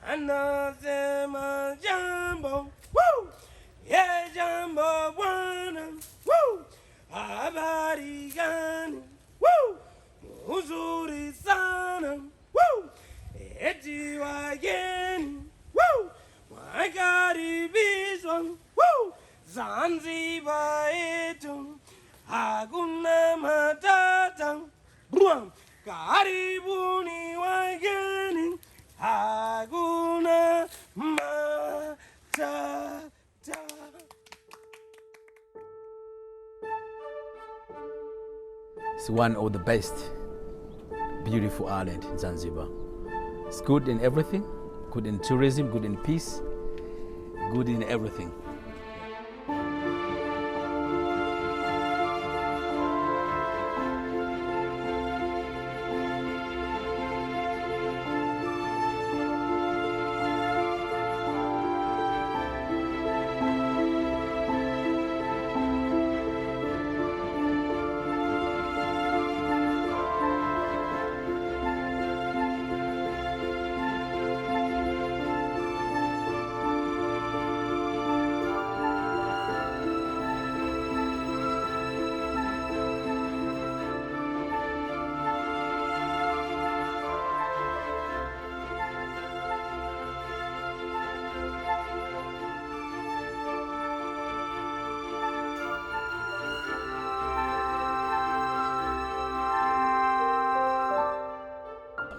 Anasema jambo, woo! Yeah, jambo bwana, woo! Habari gani, woo! Uzuri sana, woo! Eti wageni, woo! Wakaribishwa, woo! Zanzibar yetu hakuna matata, brum! Karibuni wageni, hakuna matata. It's one of the best beautiful island in Zanzibar. It's good in everything, good in tourism, good in peace, good in everything.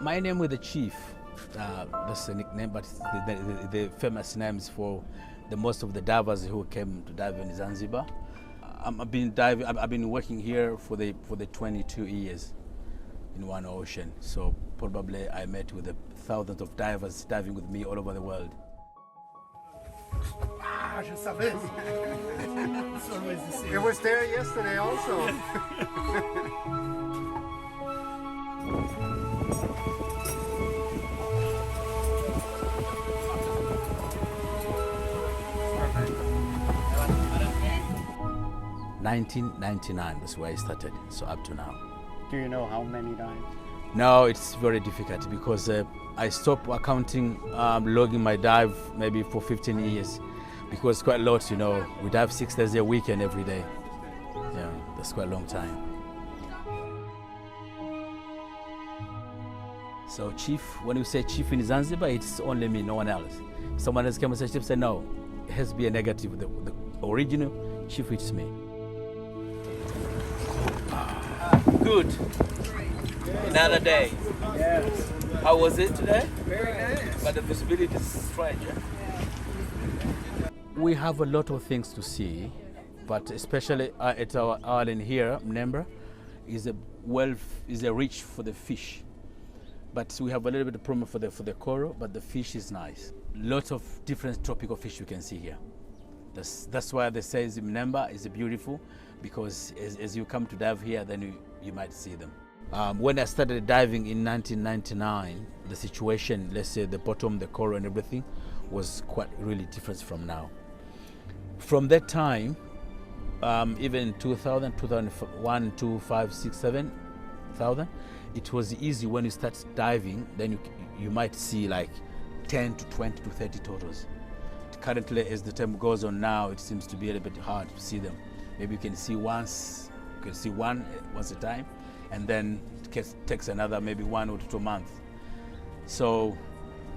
My name is the Chief. That's the nickname, but the famous names for the most of the divers who came to dive in Zanzibar. I've been working here for the 22 years in One Ocean. So probably I met with the thousands of divers diving with me all over the world. Ah, je savais. It was there yesterday also. 1999, that's where I started, so up to now. Do you know how many dives? No, it's very difficult because I stopped accounting, logging my dive maybe for 15 years because quite a lot, you know. We dive 6 days a week and every day. Yeah, that's quite a long time. So Chief, when you say Chief in Zanzibar, it's only me, no one else. Someone else came and said Chief, say no, it has to be a negative. The original Chief, it's me. Good. Another day. Yes. How was it today? Very nice. But the visibility is strange. We have a lot of things to see, but especially at our island here, Mnemba, is rich for the fish. But we have a little bit of problem for the coral, but the fish is nice. Lots of different tropical fish you can see here. That's why they say Mnemba is beautiful, because as you come to dive here, then you might see them. When I started diving in 1999, the situation, let's say the bottom, the coral and everything, was quite really different from now. From that time, even 2000, 2001, 2, 5, 6, 7,000, it was easy when you start diving, then you might see like 10 to 20 to 30 turtles. Currently, as the time goes on now, it seems to be a little bit hard to see them. Maybe you can see one once a time, and then it takes another maybe 1 or 2 months. So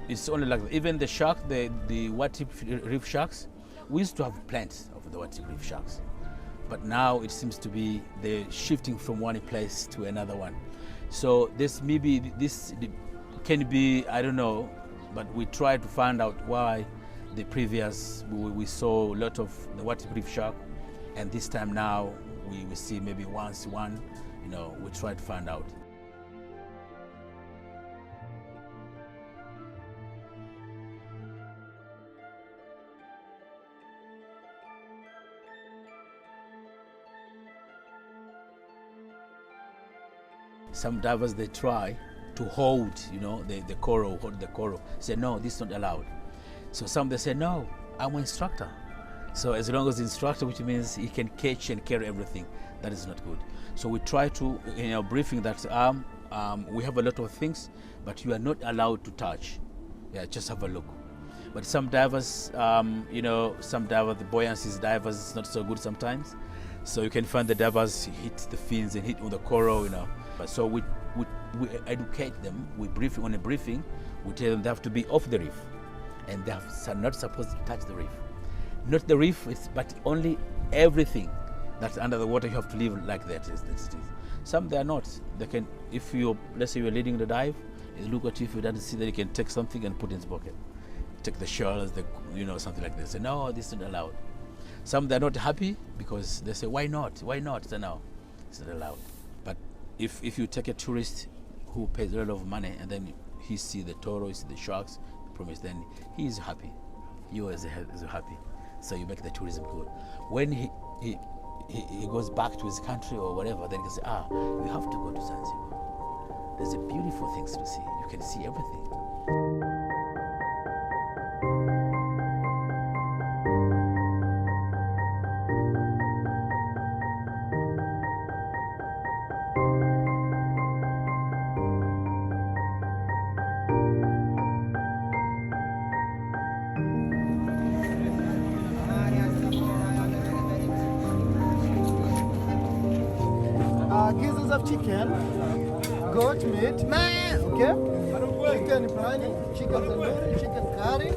it's only like, even the shark, the white-tip reef sharks, we used to have plenty of the white-tip reef sharks. But now it seems to be they're shifting from one place to another one. So this can be, I don't know, but we try to find out why the previous we saw a lot of the white-tip reef shark, and this time now we see maybe once one, you know, we try to find out. Some divers, they try to hold, you know, the coral, hold the coral. Say, no, this is not allowed. So some they say, no, I'm an instructor. So as long as the instructor, which means he can catch and carry everything, that is not good. So we try to, in our briefing, that we have a lot of things, but you are not allowed to touch. Yeah, just have a look. But some divers, you know, the buoyancy divers is not so good sometimes. So you can find the divers hit the fins and hit on the coral, you know. So we educate them. We brief on a briefing. We tell them they have to be off the reef, and they are not supposed to touch the reef. Not the reef, but only everything that's under the water. You have to live like that. Some they are not. They can, if you, let's say you're leading the dive, you look at you, if you don't see that, you can take something and put in his pocket. Take the shells, you know, something like this. Say, no, this is not allowed. Some they're not happy because they say, why not? Why not? So no, it's not allowed. But if you take a tourist who pays a lot of money and then he see the turtle, he see the sharks, promise, then he is happy. You is happy. So you make the tourism good. When he goes back to his country or whatever, then he can say, we have to go to Zanzibar. There's a beautiful things to see. You can see everything. Pieces of chicken, goat meat, okay? Chicken biryani, chicken tandoori, chicken curry.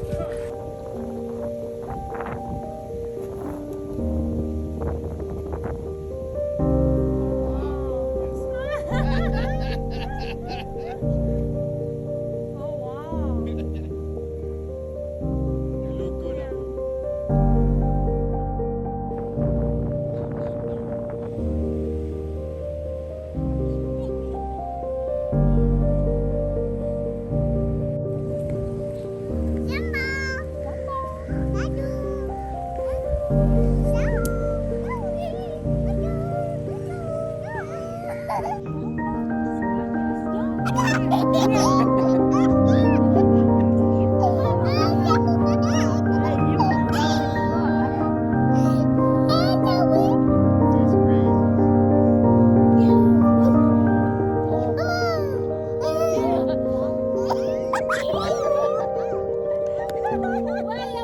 Well,